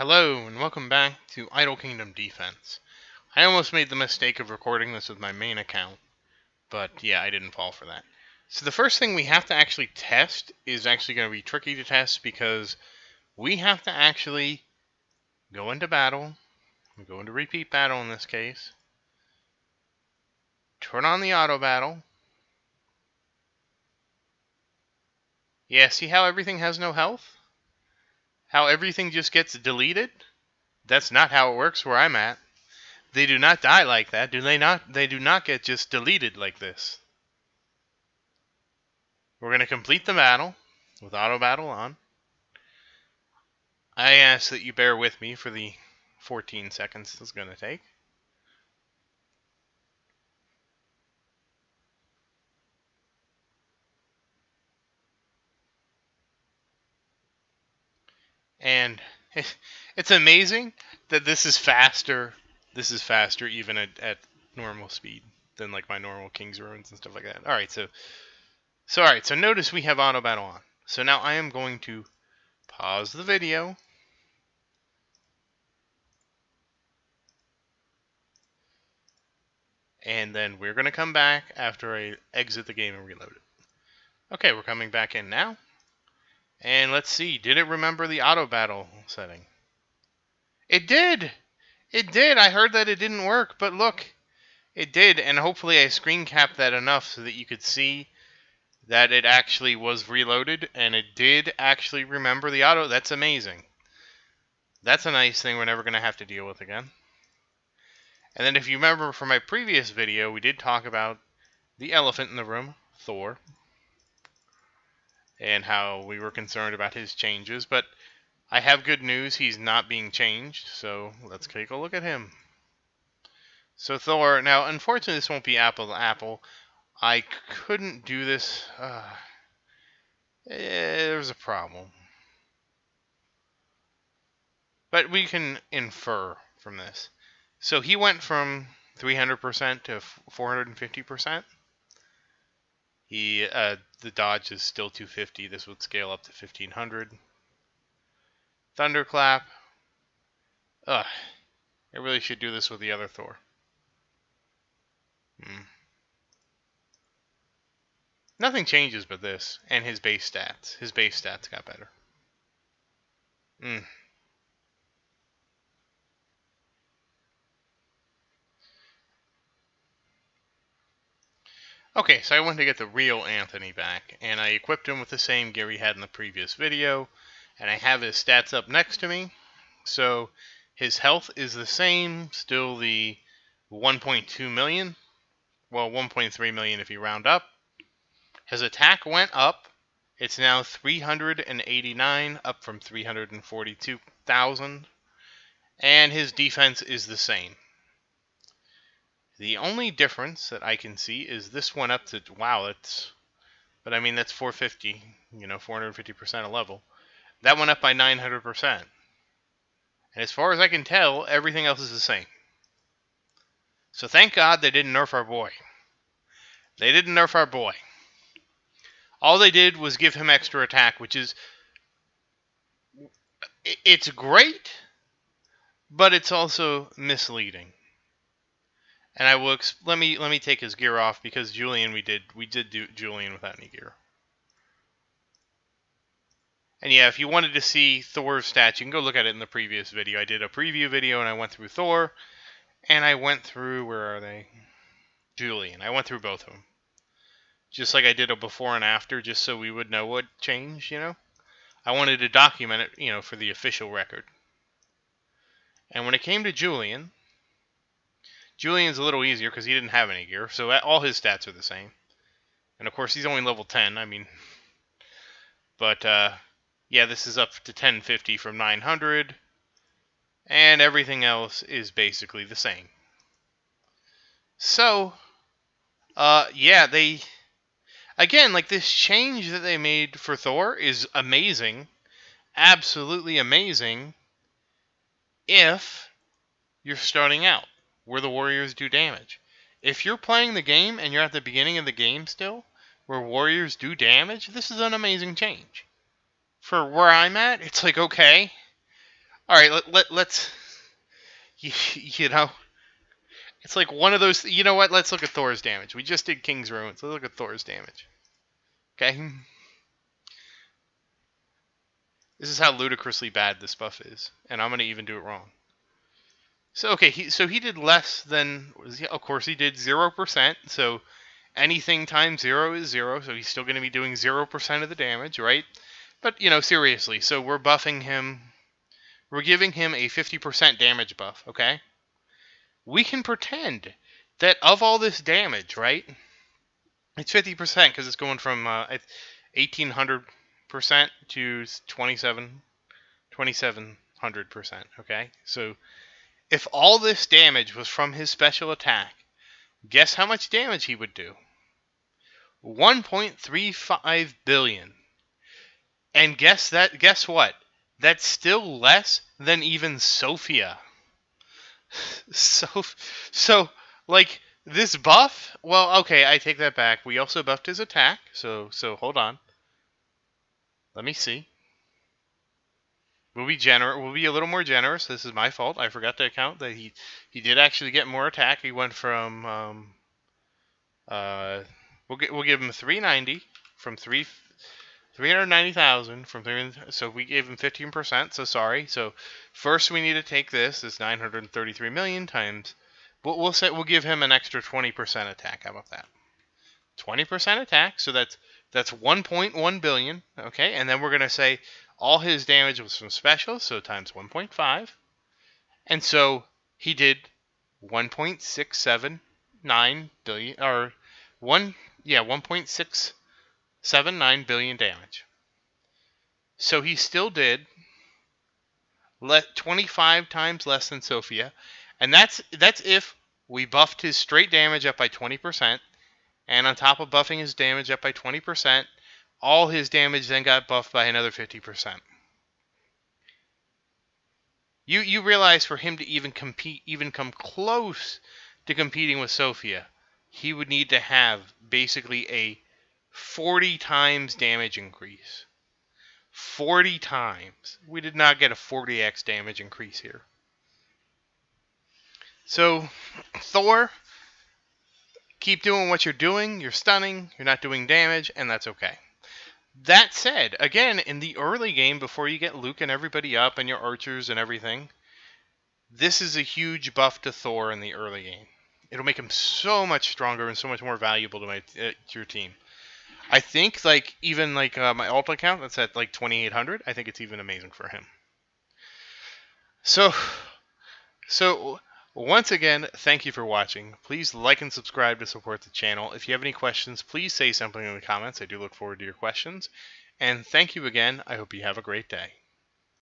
Hello, and welcome back to Idle Kingdom Defense. I almost made the mistake of recording this with my main account, but yeah, I didn't fall for that. So the first thing we have to actually test is actually going to be tricky to test because we have to actually go into battle, go into repeat battle in this case, turn on the auto battle. Yeah, see how everything has no health? How everything just gets deleted? That's not how it works where I'm at. They do not die like that, do they not? They do not get just deleted like this. We're going to complete the battle with auto battle on. I ask that you bear with me for the 14 seconds it's going to take. And it's amazing that this is faster. This is faster even at normal speed than like my normal King's Ruins and stuff like that. Alright, so notice we have auto battle on. So now I am going to pause the video. And then we're going to come back after I exit the game and reload it. Okay, we're coming back in now. And let's see, did it remember the auto battle setting? It did! It did! I heard that it didn't work, but look, it did, and hopefully I screen capped that enough so that you could see that it actually was reloaded, and it did actually remember the auto. That's amazing. That's a nice thing we're never going to have to deal with again. And then if you remember from my previous video, we did talk about the elephant in the room, Thor, and how we were concerned about his changes, but I have good news, he's not being changed, so let's take a look at him. So Thor, now unfortunately this won't be apple to apple. I couldn't do this. There's a problem. But we can infer from this. So he went from 300% to 450%. The dodge is still 250. This would scale up to 1500. Thunderclap. I really should do this with the other Thor. Nothing changes but this, and his base stats. His base stats got better. Okay, so I went to get the real Anthony back, and I equipped him with the same gear he had in the previous video, and I have his stats up next to me. So his health is the same, still the 1.2 million, well 1.3 million if you round up. His attack went up. It's now 389, up from 342,000, and his defense is the same. The only difference that I can see is this one up to, wow, but I mean, that's 450, 450% of level. That went up by 900%. And as far as I can tell, everything else is the same. So thank God they didn't nerf our boy. They didn't nerf our boy. All they did was give him extra attack, which is, it's great, but it's also misleading. And I will let me take his gear off because Julian we did do Julian without any gear. And yeah, if you wanted to see Thor's stats, you can go look at it in the previous video. I did a preview video and I went through Thor, and I went through, where are they? Julian. I went through both of them. Just like I did a before and after, just so we would know what changed, I wanted to document it, for the official record. And when it came to Julian's a little easier because he didn't have any gear, so all his stats are the same. And of course, he's only level 10, but yeah, this is up to 1050 from 900, and everything else is basically the same. So, yeah, again, like, this change that they made for Thor is amazing, absolutely amazing, if you're starting out, where the warriors do damage. If you're playing the game and you're at the beginning of the game still, where warriors do damage, this is an amazing change. For where I'm at, it's like, okay, All right, let's you know, it's like one of those. You know what? Let's look at Thor's damage. We just did King's Ruins. Let's look at Thor's damage. Okay. This is how ludicrously bad this buff is, and I'm gonna even do it wrong. So okay, he did less than. Of course, he did 0%. So anything times 0 is 0. So he's still gonna be doing 0% of the damage, right? But seriously. So we're buffing him. We're giving him a 50% damage buff. Okay. We can pretend that of all this damage, right? It's 50% because it's going from 1800% to 2700%. Okay, so if all this damage was from his special attack, guess how much damage he would do? 1.35 billion. And guess what? That's still less than even Sophia. So like this buff, well, okay, I take that back. We also buffed his attack. So hold on. Let me see. We'll be a little more generous. This is my fault. I forgot to account that he did actually get more attack. He went from we'll give him 390 from 390,000 from 3. So we gave him 15%. So sorry. So first we need to take this 933 million times. We'll give him an extra 20% attack. How about that? 20% attack. So that's 1.1 billion. Okay, and then we're gonna say all his damage was from special, so times 1.5, and so he did 1.679 billion, or 1.679 billion damage. So he still did 25 times less than Sophia, and that's if we buffed his straight damage up by 20%, and on top of buffing his damage up by 20%, all his damage then got buffed by another 50%. You realize for him to even come close to competing with Sophia, he would need to have basically a 40 times damage increase. 40 times. We did not get a 40x damage increase here. So, Thor, keep doing what you're doing. You're stunning. You're not doing damage, and that's okay. That said, again, in the early game, before you get Luke and everybody up and your archers and everything, this is a huge buff to Thor in the early game. It'll make him so much stronger and so much more valuable to your team. I think, even my alt account that's at 2,800, I think it's even amazing for him. So once again, thank you for watching. Please like and subscribe to support the channel. If you have any questions, please say something in the comments. I do look forward to your questions. And thank you again. I hope you have a great day.